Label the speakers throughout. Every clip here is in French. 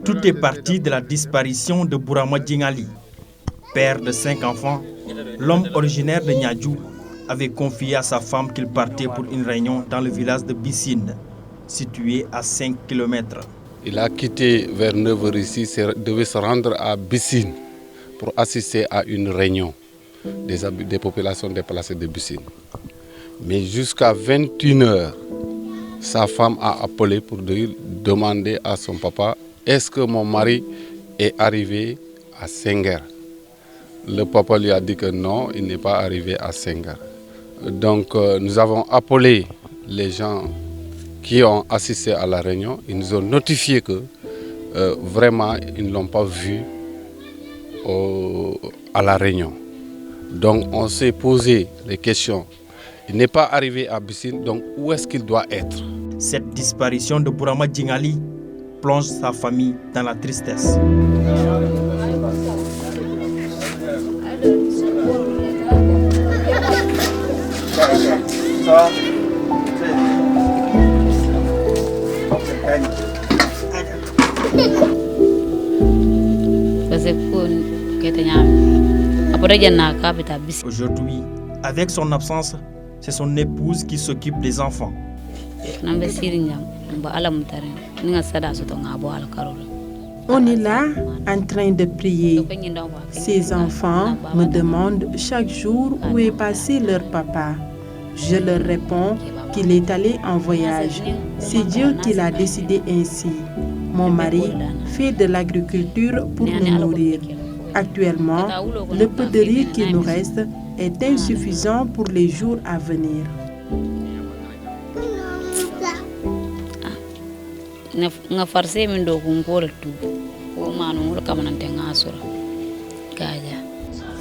Speaker 1: Tout est parti de la disparition de Bourama Djingali. Père de 5 enfants, l'homme originaire de Niadjou avait confié à sa femme qu'il partait pour une réunion dans le village de Bissine, situé à 5 km.
Speaker 2: Il a quitté vers 9h ici, devait se rendre à Bissine pour assister à une réunion des populations déplacées de Bissine. Mais jusqu'à 21h, sa femme a appelé pour demander à son papa « Est-ce que mon mari est arrivé à Senghor ?» Le papa lui a dit que non, il n'est pas arrivé à Senghor. Donc nous avons appelé les gens qui ont assisté à la réunion. Ils nous ont notifié que vraiment ils ne l'ont pas vu à la réunion. Donc on s'est posé les questions. Il n'est pas arrivé à Bissine, donc où est-ce qu'il doit être?
Speaker 1: Cette disparition de Bourama Djingali plonge sa famille dans la tristesse. Aujourd'hui, avec son absence, c'est son épouse qui s'occupe des enfants.
Speaker 3: On est là en train de prier. Ces enfants me demandent chaque jour où est passé leur papa. Je leur réponds qu'il est allé en voyage. C'est Dieu qui l'a décidé ainsi. Mon mari fait de l'agriculture pour nous nourrir. Actuellement, le peu de riz qui nous reste est insuffisant pour les jours à venir.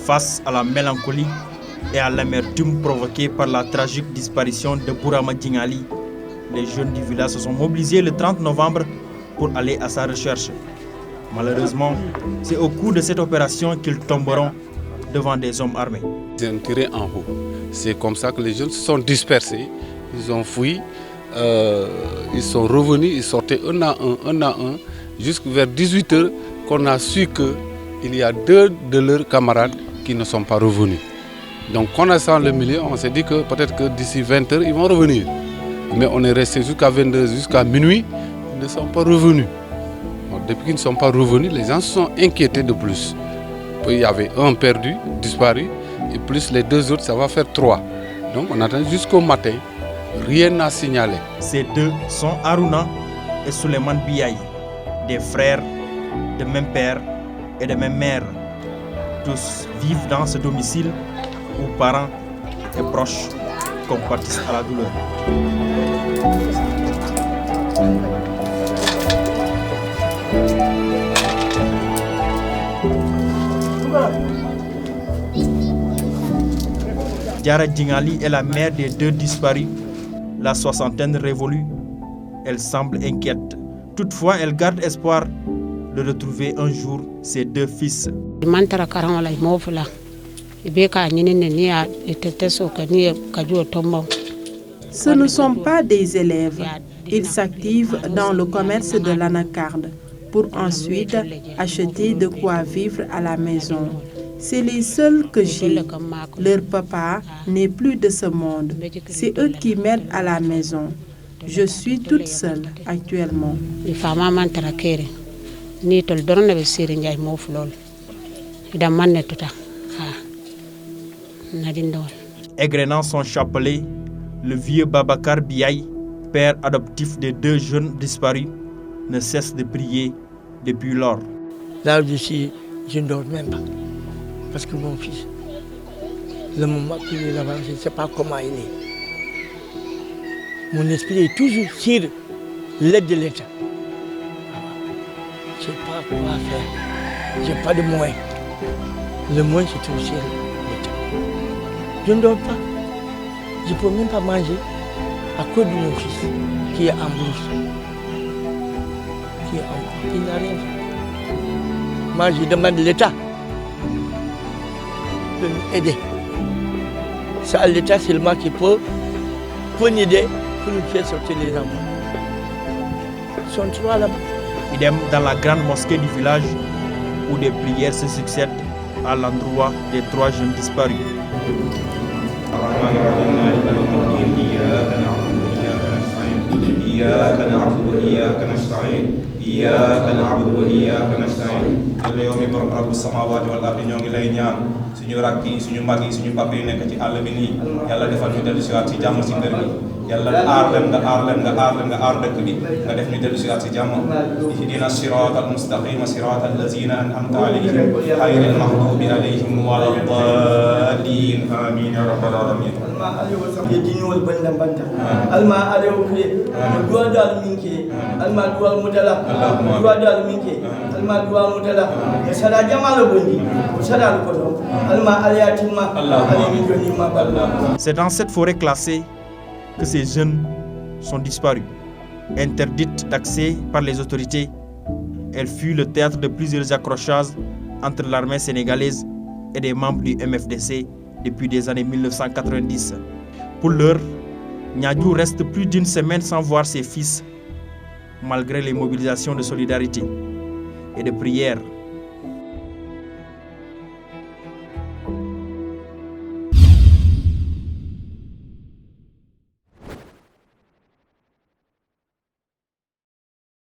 Speaker 1: Face à la mélancolie et à l'amertume provoquée par la tragique disparition de Bourama Djingali, les jeunes du village se sont mobilisés le 30 novembre pour aller à sa recherche. Malheureusement, c'est au cours de cette opération qu'ils tomberont devant des hommes armés.
Speaker 2: Ils ont tiré en haut. C'est comme ça que les jeunes se sont dispersés, ils ont fui, ils sont revenus, ils sortaient un à un, jusqu'à vers 18h qu'on a su qu'il y a 2 de leurs camarades qui ne sont pas revenus. Donc connaissant le milieu, on s'est dit que peut-être que d'ici 20h, ils vont revenir. Mais on est resté jusqu'à 22h, jusqu'à minuit, ils ne sont pas revenus. Depuis qu'ils ne sont pas revenus, les gens se sont inquiétés de plus. Puis il y avait un perdu, disparu, et plus les 2 autres, ça va faire 3. Donc on attend jusqu'au matin, rien n'a signalé.
Speaker 1: Ces 2 sont Aruna et Suleiman Biaï, des frères de même père et de même mère. Tous vivent dans ce domicile où parents et proches compatissent à la douleur. Diara Djingali est la mère des 2 disparus. La soixantaine révolue, elle semble inquiète. Toutefois, elle garde espoir de retrouver un jour ses 2 fils.
Speaker 3: Ce ne sont pas des élèves. Ils s'activent dans le commerce de l'anacarde pour ensuite acheter de quoi vivre à la maison. C'est les seuls que j'ai. Leur papa n'est plus de ce monde. C'est eux qui m'aident à la maison. Je suis toute seule actuellement.
Speaker 1: Égrenant son chapelet, le vieux Babacar Biaï, père adoptif des 2 jeunes disparus, ne cesse de prier depuis lors.
Speaker 4: Là où je suis, je ne dors même pas. Parce que mon fils, le moment qu'il est là-bas, je ne sais pas comment il est. Mon esprit est toujours sur l'aide de l'État. Je ne sais pas quoi faire. Je n'ai pas de moyens. Le moyen, c'est tout sur l'État. Je ne dors pas. Je ne peux même pas manger à cause de mon fils qui est en brousse. Il n'a rien fait. Moi, je demande l'État de m'aider. C'est l'État seulement qui peut nous aider pour nous faire sortir les enfants. Ils sont 3 là-bas.
Speaker 1: Idem dans la grande mosquée du village où des prières se succèdent à l'endroit des 3 jeunes disparus.
Speaker 5: suñu rakk yi suñu mag yi suñu papa yi nekk ci àll bi nii yàlla defal ñu dellu si waat si jàmm si kër gi yàlla aar leen nga aar leen nga aar leen nga aar dëkk bi nga def ñu dellu si waat si jàmm ihdina sirata almustaqima sirata allazina an'amta alayhim ghayril maghdubi alayhim wala ddallin amin ya rabbal alamin
Speaker 4: ye diñol banda banta alma arew fe duwa dal minke alma duwa mutala duwa dal minke alma duwa mutala ya sada jamala bondi sada ko alma aliyatima alimi joni ma balla.
Speaker 1: C'est dans cette forêt classée que ces jeunes sont disparus. Interdite d'accès par les autorités, elle fut le théâtre de plusieurs accrochages entre l'armée sénégalaise et des membres du MFDC depuis des années 1990. Pour l'heure, Niadiou reste plus d'une semaine sans voir ses fils, malgré les mobilisations de solidarité et de prière